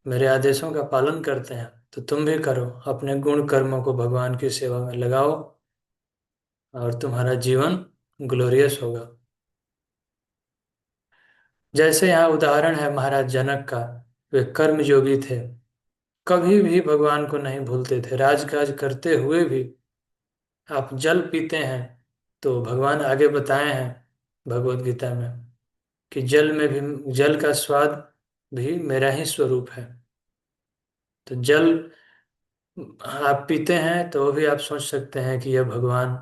मेरे आदेशों का पालन करते हैं, तो तुम भी करो, अपने गुण कर्मों को भगवान की सेवा में लगाओ और तुम्हारा जीवन ग्लोरियस होगा। जैसे यहाँ उदाहरण है महाराज जनक का। वे कर्म योगी थे, कभी भी भगवान को नहीं भूलते थे, राजकाज करते हुए भी। आप जल पीते हैं तो भगवान आगे बताए हैं भगवत गीता में कि जल में भी, जल का स्वाद भी मेरा ही स्वरूप है। तो जल आप पीते हैं तो भी आप सोच सकते हैं कि यह भगवान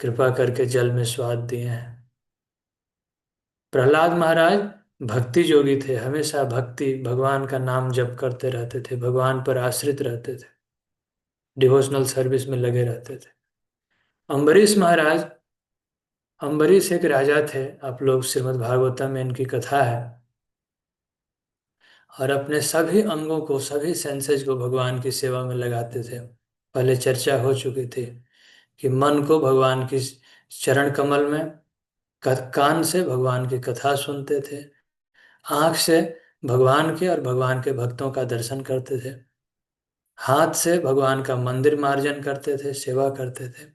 कृपा करके जल में स्वाद दिए हैं। प्रहलाद महाराज भक्ति योगी थे, हमेशा भक्ति, भगवान का नाम जप करते रहते थे, भगवान पर आश्रित रहते थे, डिवोशनल सर्विस में लगे रहते थे। अम्बरीश महाराज, अम्बरीश एक राजा थे, आप लोग श्रीमद् भागवतम में इनकी कथा है। और अपने सभी अंगों को, सभी सेंसेस को भगवान की सेवा में लगाते थे। पहले चर्चा हो चुकी थी कि मन को भगवान की चरण कमल में, कान से भगवान की कथा सुनते थे, आंख से भगवान के और भगवान के भक्तों का दर्शन करते थे, हाथ से भगवान का मंदिर मार्जन करते थे, सेवा करते थे,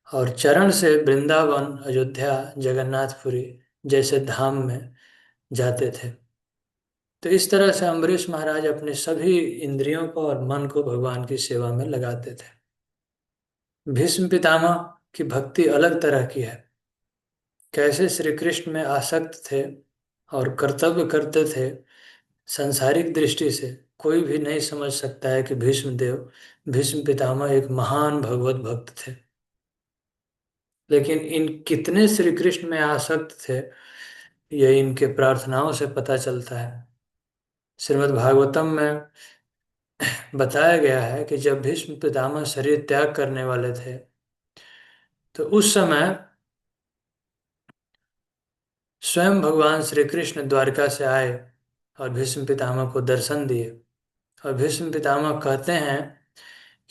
और चरण से वृंदावन, अयोध्या, जगन्नाथपुरी जैसे धाम में जाते थे। तो इस तरह से अम्बरीश महाराज अपने सभी इंद्रियों को और मन को भगवान की सेवा में लगाते थे। भीष्म पितामह की भक्ति अलग तरह की है। कैसे श्री कृष्ण में आसक्त थे और कर्तव्य करते थे। सांसारिक दृष्टि से कोई भी नहीं समझ सकता है कि भीष्म पितामह एक महान भगवत भक्त थे। लेकिन इन कितने श्री कृष्ण में आसक्त थे, ये इनके प्रार्थनाओं से पता चलता है। श्रीमद् भागवतम में बताया गया है कि जब भीष्म पितामह शरीर त्याग करने वाले थे, तो उस समय स्वयं भगवान श्री कृष्ण द्वारका से आए और भीष्म पितामह को दर्शन दिए। और भीष्म पितामह कहते हैं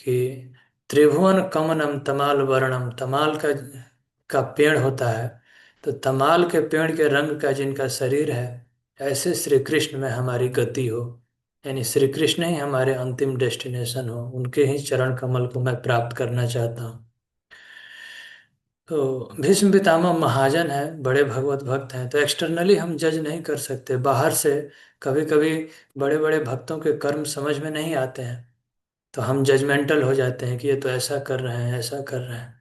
कि त्रिभुवन कमनम तमाल वर्णम, तमाल का पेड़ होता है, तो तमाल के पेड़ के रंग का जिनका शरीर है, ऐसे श्री कृष्ण में हमारी गति हो। यानी श्री कृष्ण ही हमारे अंतिम डेस्टिनेशन हो, उनके ही चरण कमल को मैं प्राप्त करना चाहता हूँ। तो भीष्म पितामह महाजन है, बड़े भगवत भक्त हैं, तो एक्सटर्नली हम जज नहीं कर सकते बाहर से। कभी कभी बड़े बड़े भक्तों के कर्म समझ में नहीं आते हैं, तो हम जजमेंटल हो जाते हैं कि ये तो ऐसा कर रहे हैं, ऐसा कर रहे हैं।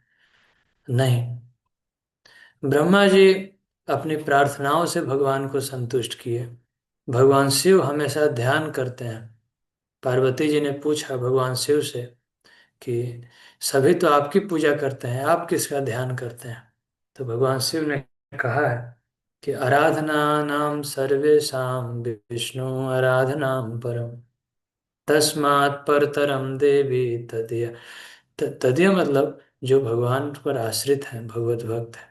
नहीं, ब्रह्मा जी अपनी प्रार्थनाओं से भगवान को संतुष्ट किए। भगवान शिव हमेशा ध्यान करते हैं। पार्वती जी ने पूछा भगवान शिव से कि सभी तो आपकी पूजा करते हैं, आप किसका ध्यान करते हैं? तो भगवान शिव ने कहा है कि आराधना नाम सर्वेशां विष्णु आराधनाम परम, तस्मात् परतरम देवी तदीय। तदीय मतलब जो भगवान पर आश्रित हैं, भगवत भक्त हैं।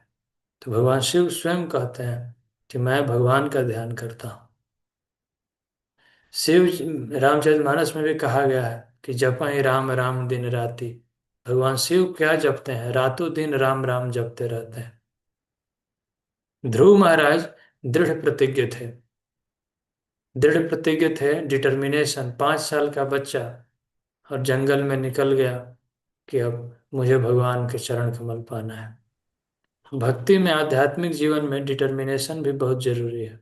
तो भगवान शिव स्वयं कहते हैं कि मैं भगवान का ध्यान करता हूँ। शिव रामचरितमानस में भी कहा गया है कि जपहि राम राम दिन राति। भगवान शिव क्या जपते हैं? रातों दिन राम राम जपते रहते हैं। ध्रुव महाराज दृढ़ प्रतिज्ञ थे। दृढ़ प्रतिज्ञ थे, डिटर्मिनेशन। 5 साल का बच्चा और जंगल में निकल गया कि अब मुझे भगवान के चरण कमल पाना है। भक्ति में, आध्यात्मिक जीवन में डिटर्मिनेशन भी बहुत जरूरी है।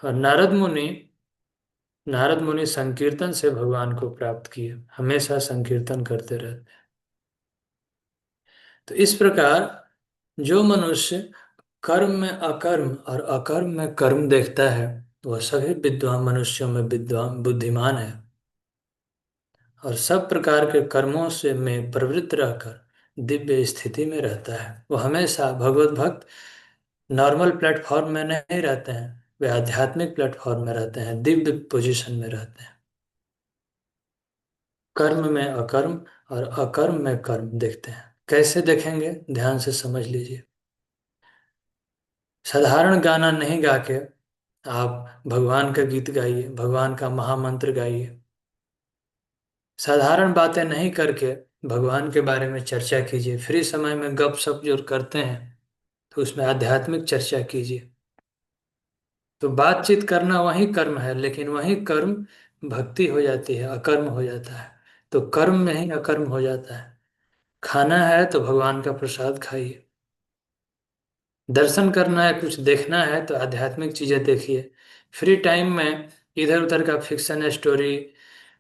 और नारद मुनि संकीर्तन से भगवान को प्राप्त किए, हमेशा संकीर्तन करते रहते हैं। तो इस प्रकार जो मनुष्य कर्म में अकर्म और अकर्म में कर्म देखता है, वह सभी विद्वान मनुष्यों में विद्वान बुद्धिमान है, और सब प्रकार के कर्मों से में प्रवृत्त रहकर दिव्य स्थिति में रहता है। वो हमेशा भगवत भक्त नॉर्मल प्लेटफॉर्म में नहीं रहते हैं, वे आध्यात्मिक प्लेटफॉर्म में रहते हैं, दिव्य पोजीशन में रहते हैं। कर्म में अकर्म और अकर्म में कर्म देखते हैं। कैसे देखेंगे? ध्यान से समझ लीजिए। साधारण गाना नहीं गा के आप भगवान का गीत गाइए, भगवान का महामंत्र गाइए। साधारण बातें नहीं करके भगवान के बारे में चर्चा कीजिए। फ्री समय में गप सप जो करते हैं, तो उसमें आध्यात्मिक चर्चा कीजिए। तो बातचीत करना वही कर्म है, लेकिन वही कर्म भक्ति हो जाती है, अकर्म हो जाता है। तो कर्म में ही अकर्म हो जाता है। खाना है तो भगवान का प्रसाद खाइए। दर्शन करना है, कुछ देखना है, तो आध्यात्मिक चीजें देखिए। फ्री टाइम में इधर उधर का फिक्शन स्टोरी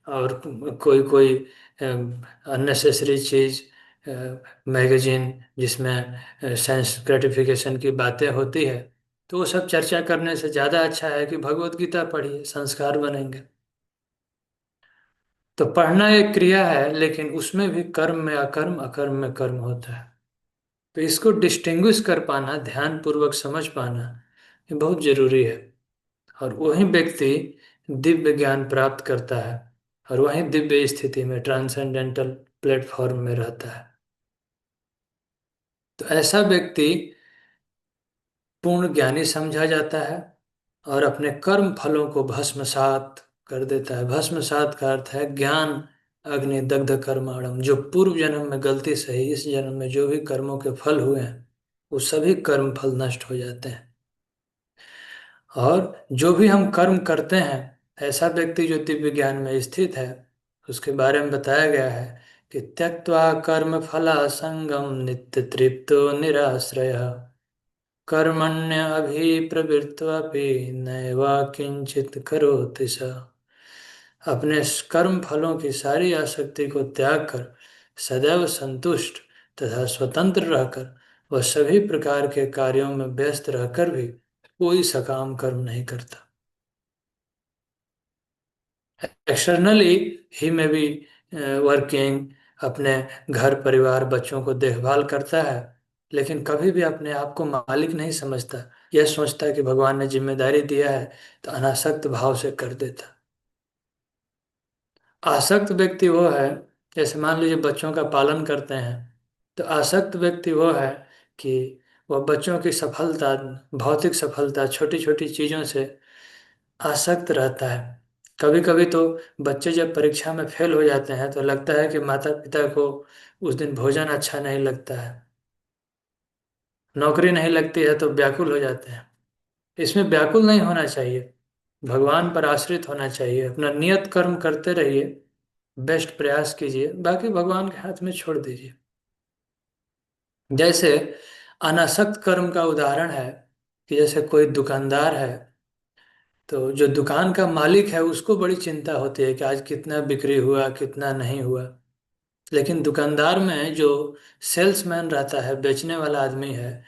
और कोई कोई अननेसेसरी चीज, मैगजीन जिसमें साइंस ग्रेटिफिकेशन की बातें होती है, तो वो सब चर्चा करने से ज़्यादा अच्छा है कि भगवत गीता पढ़िए, संस्कार बनेंगे। तो पढ़ना एक क्रिया है, लेकिन उसमें भी कर्म में अकर्म, अकर्म में कर्म होता है। तो इसको डिस्टिंग्विश कर पाना, ध्यान पूर्वक समझ पाना, ये बहुत जरूरी है। और वही व्यक्ति दिव्य ज्ञान प्राप्त करता है, और वही दिव्य स्थिति में, ट्रांसेंडेंटल प्लेटफॉर्म में रहता है। तो ऐसा व्यक्ति पूर्ण ज्ञानी समझा जाता है, और अपने कर्म फलों को भस्मसात कर देता है। भस्मसात का अर्थ है ज्ञान अग्नि दग्ध कर्माणम। जो पूर्व जन्म में गलती से ही इस जन्म में जो भी कर्मों के फल हुए हैं, वो सभी कर्म फल नष्ट हो जाते हैं। और जो भी हम कर्म करते हैं, ऐसा व्यक्ति जो दिव्य ज्ञान में स्थित है, उसके बारे में बताया गया है कि त्यक्त्वा कर्म फला संगम नित्य तृप्तो निराश्रय कर्मण्य अभिप्रवृत्तोपि नैवा किंचित करोति स। अपने कर्म फलों की सारी आसक्ति को त्याग कर सदैव संतुष्ट तथा स्वतंत्र रहकर वह सभी प्रकार के कार्यों में व्यस्त रहकर भी कोई सकाम कर्म नहीं करता। एक्सटर्नली ही में भी वर्किंग, अपने घर परिवार बच्चों को देखभाल करता है, लेकिन कभी भी अपने आप को मालिक नहीं समझता। यह सोचता है कि भगवान ने जिम्मेदारी दिया है तो अनासक्त भाव से कर देता। आसक्त व्यक्ति वो है, जैसे मान लीजिए बच्चों का पालन करते हैं, तो आसक्त व्यक्ति वो है कि वह बच्चों की सफलता, भौतिक सफलता, छोटी छोटी चीजों से आसक्त रहता है। कभी कभी तो बच्चे जब परीक्षा में फेल हो जाते हैं तो लगता है कि माता पिता को उस दिन भोजन अच्छा नहीं लगता है, नौकरी नहीं लगती है तो व्याकुल हो जाते हैं। इसमें व्याकुल नहीं होना चाहिए, भगवान पर आश्रित होना चाहिए, अपना नियत कर्म करते रहिए, बेस्ट प्रयास कीजिए, बाकी भगवान के हाथ में छोड़ दीजिए। जैसे अनासक्त कर्म का उदाहरण है कि जैसे कोई दुकानदार है, तो जो दुकान का मालिक है उसको बड़ी चिंता होती है कि आज कितना बिक्री हुआ कितना नहीं हुआ। लेकिन दुकानदार में जो सेल्समैन रहता है, बेचने वाला आदमी है,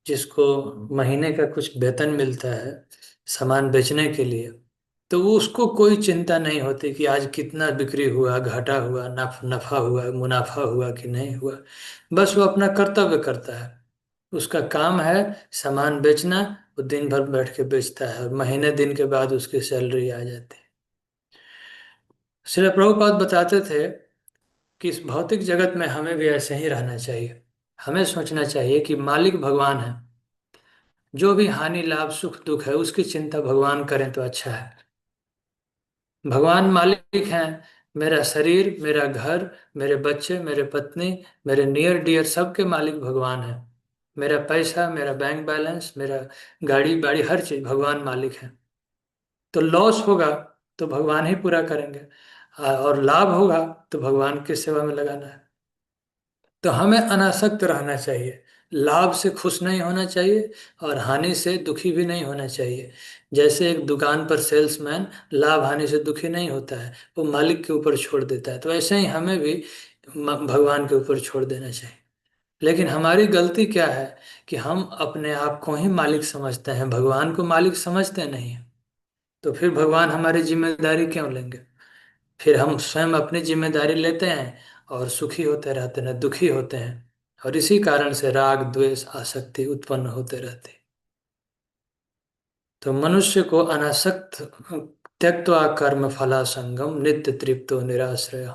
जिसको महीने का कुछ वेतन मिलता है सामान बेचने के लिए, तो वो उसको कोई चिंता नहीं होती कि आज कितना बिक्री हुआ, घाटा हुआ, नफा हुआ, मुनाफा हुआ कि नहीं हुआ। बस वो अपना कर्तव्य करता है, उसका काम है सामान बेचना। वो दिन भर बैठ के बेचता है और महीने दिन के बाद उसकी सैलरी आ जाती है। श्रील प्रभुपाद बताते थे कि इस भौतिक जगत में हमें भी ऐसे ही रहना चाहिए। हमें सोचना चाहिए कि मालिक भगवान है, जो भी हानि लाभ सुख दुख है उसकी चिंता भगवान करें तो अच्छा है। भगवान मालिक हैं, मेरा शरीर, मेरा घर, मेरे बच्चे, मेरे पत्नी, मेरे नियर डियर, सबके मालिक भगवान हैं। मेरा पैसा, मेरा बैंक बैलेंस, मेरा गाड़ी बाड़ी, हर चीज भगवान मालिक है। तो लॉस होगा तो भगवान ही पूरा करेंगे, और लाभ होगा तो भगवान की सेवा में लगाना है। तो हमें अनासक्त रहना चाहिए, लाभ से खुश नहीं होना चाहिए और हानि से दुखी भी नहीं होना चाहिए। जैसे एक दुकान पर सेल्समैन लाभ हानि से दुखी नहीं होता है, वो मालिक के ऊपर छोड़ देता है, तो ऐसे ही हमें भी भगवान के ऊपर छोड़ देना चाहिए। लेकिन हमारी गलती क्या है कि हम अपने आप को ही मालिक समझते हैं, भगवान को मालिक समझते नहीं हैं। तो फिर भगवान हमारी जिम्मेदारी क्यों लेंगे? फिर हम स्वयं अपनी जिम्मेदारी लेते हैं और सुखी होते रहते हैं, दुखी होते हैं, और इसी कारण से राग द्वेष आसक्ति उत्पन्न होते रहते हैं। तो मनुष्य को अनासक्त, त्यक्त्वा कर्म फला संगम, नित्य तृप्तो निराश्रय।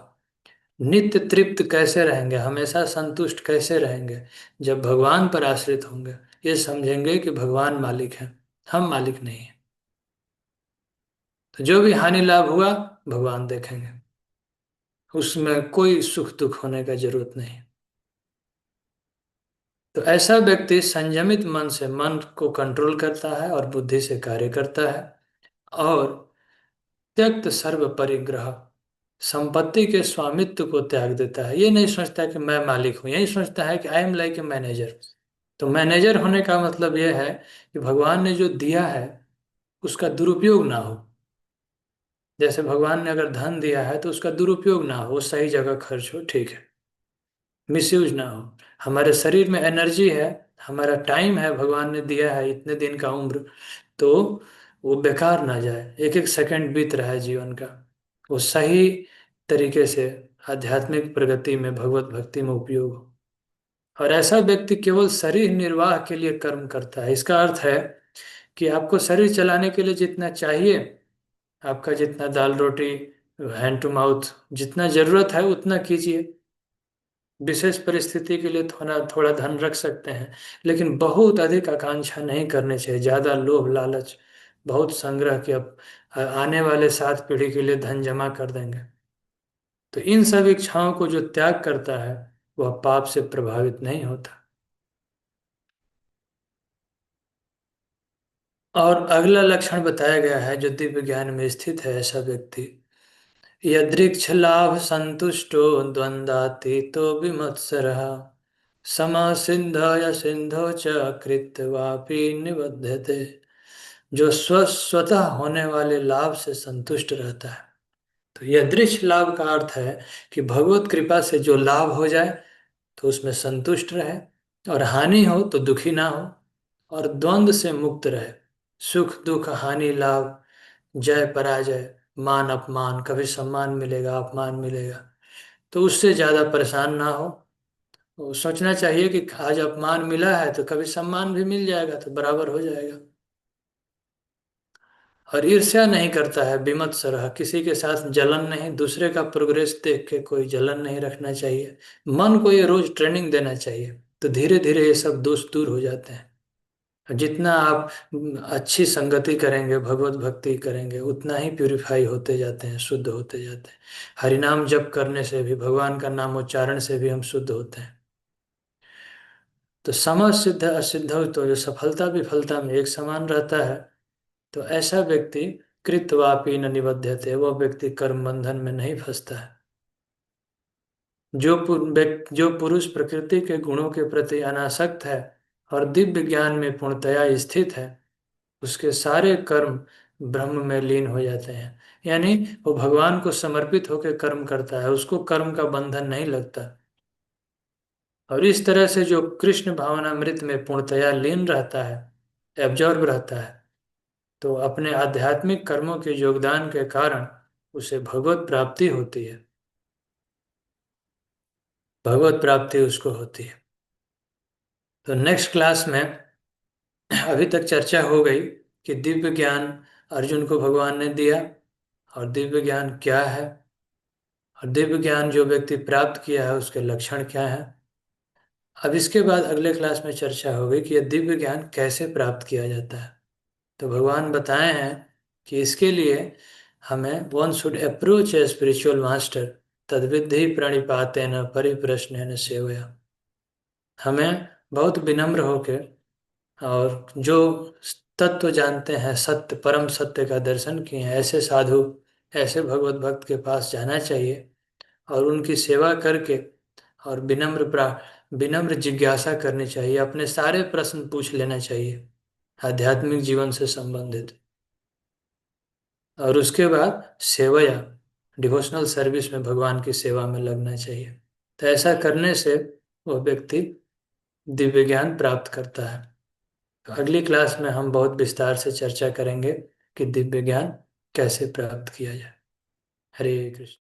नित्य तृप्त कैसे रहेंगे, हमेशा संतुष्ट कैसे रहेंगे? जब भगवान पर आश्रित होंगे, ये समझेंगे कि भगवान मालिक है, हम मालिक नहीं है। तो जो भी हानि लाभ हुआ भगवान देखेंगे, उसमें कोई सुख दुख होने का जरूरत नहीं। तो ऐसा व्यक्ति संयमित मन से मन को कंट्रोल करता है और बुद्धि से कार्य करता है, और त्यक्त सर्व परिग्रह, संपत्ति के स्वामित्व को त्याग देता है। ये नहीं सोचता कि मैं मालिक हूं, यही सोचता है कि I am like a manager. तो मैनेजर होने का मतलब यह है कि भगवान ने जो दिया है उसका दुरुपयोग ना हो। जैसे भगवान ने अगर धन दिया है तो उसका दुरुपयोग ना हो, वो सही जगह खर्च हो, ठीक है, मिसयूज ना हो। हमारे शरीर में एनर्जी है, हमारा टाइम है, भगवान ने दिया है इतने दिन का उम्र, तो वो बेकार ना जाए, एक एक सेकंड बीत रहा है जीवन का, वो सही तरीके से आध्यात्मिक प्रगति में, भगवत भक्ति में उपयोग हो। और ऐसा व्यक्ति केवल शरीर निर्वाह के लिए कर्म करता है। इसका अर्थ है कि आपको शरीर चलाने के लिए जितना चाहिए, आपका जितना दाल रोटी, हैंड टू माउथ, जितना जरूरत है उतना कीजिए। विशेष परिस्थिति के लिए थोड़ा थोड़ा धन रख सकते हैं, लेकिन बहुत अधिक आकांक्षा नहीं करनी चाहिए, ज्यादा लोभ लालच, बहुत संग्रह कि अब आने वाले 7 पीढ़ी के लिए धन जमा कर देंगे। तो इन सब इच्छाओं को जो त्याग करता है वह पाप से प्रभावित नहीं होता। और अगला लक्षण बताया गया है जो दिव्य ज्ञान में स्थित है ऐसा व्यक्ति, यदृक्ष लाभ संतुष्टो द्वंद्वातीतो विमत्सरः, सम सिंध या सिंधो च कृत्वापि निबध्यते। जो स्वतः होने वाले लाभ से संतुष्ट रहता है। तो यह दृश्य लाभ का अर्थ है कि भगवत कृपा से जो लाभ हो जाए तो उसमें संतुष्ट रहे, और हानि हो तो दुखी ना हो, और द्वंद्व से मुक्त रहे। सुख दुख हानि लाभ, जय पराजय, मान अपमान, कभी सम्मान मिलेगा अपमान मिलेगा, तो उससे ज्यादा परेशान ना हो। वो सोचना चाहिए कि आज अपमान मिला है तो कभी सम्मान भी मिल जाएगा तो बराबर हो जाएगा। और ईर्ष्या नहीं करता है, विमत्सर रह, किसी के साथ जलन नहीं, दूसरे का प्रोग्रेस देख के कोई जलन नहीं रखना चाहिए। मन को ये रोज ट्रेनिंग देना चाहिए, तो धीरे धीरे ये सब दोष दूर हो जाते हैं। जितना आप अच्छी संगति करेंगे, भगवत भक्ति करेंगे, उतना ही प्यूरिफाई होते जाते हैं, शुद्ध होते जाते हैं। हरिनाम जप करने से भी, भगवान का नाम उच्चारण से भी हम शुद्ध होते हैं। तो सम सिद्ध असिद्ध, तो जो सफलता विफलता में एक समान रहता है, तो ऐसा व्यक्ति कृतवापि न निबध्यते, वह व्यक्ति कर्म बंधन में नहीं फंसता है। जो पुरुष प्रकृति के गुणों के प्रति अनासक्त है और दिव्य ज्ञान में पूर्णतया स्थित है, उसके सारे कर्म ब्रह्म में लीन हो जाते हैं। यानी वो भगवान को समर्पित होकर कर्म करता है, उसको कर्म का बंधन नहीं लगता। और इस तरह से जो कृष्ण भावनामृत में पूर्णतया लीन रहता है, एब्जॉर्ब रहता है, तो अपने आध्यात्मिक कर्मों के योगदान के कारण उसे भगवत प्राप्ति होती है। भगवत प्राप्ति उसको होती है। तो नेक्स्ट क्लास में अभी तक चर्चा हो गई कि दिव्य ज्ञान अर्जुन को भगवान ने दिया, और दिव्य ज्ञान क्या है, और दिव्य ज्ञान जो व्यक्ति प्राप्त किया है उसके लक्षण क्या है। अब इसके बाद अगले क्लास में चर्चा होगी कि यह दिव्य ज्ञान कैसे प्राप्त किया जाता है। तो भगवान बताए हैं कि इसके लिए हमें one should approach a spiritual master तद्विधि प्रणिपातेन परिप्रश्नेन सेवया। हमें बहुत विनम्र होकर, और जो तत्व जानते हैं, सत्य परम सत्य का दर्शन किए हैं, ऐसे साधु, ऐसे भगवत भक्त के पास जाना चाहिए और उनकी सेवा करके, और विनम्र जिज्ञासा करनी चाहिए, अपने सारे प्रश्न पूछ लेना चाहिए आध्यात्मिक जीवन से संबंधित। और उसके बाद सेवया, डिवोशनल सर्विस में भगवान की सेवा में लगना चाहिए। तो ऐसा करने से वह व्यक्ति दिव्य ज्ञान प्राप्त करता है। तो अगली क्लास में हम बहुत विस्तार से चर्चा करेंगे कि दिव्य ज्ञान कैसे प्राप्त किया जाए। हरे कृष्ण।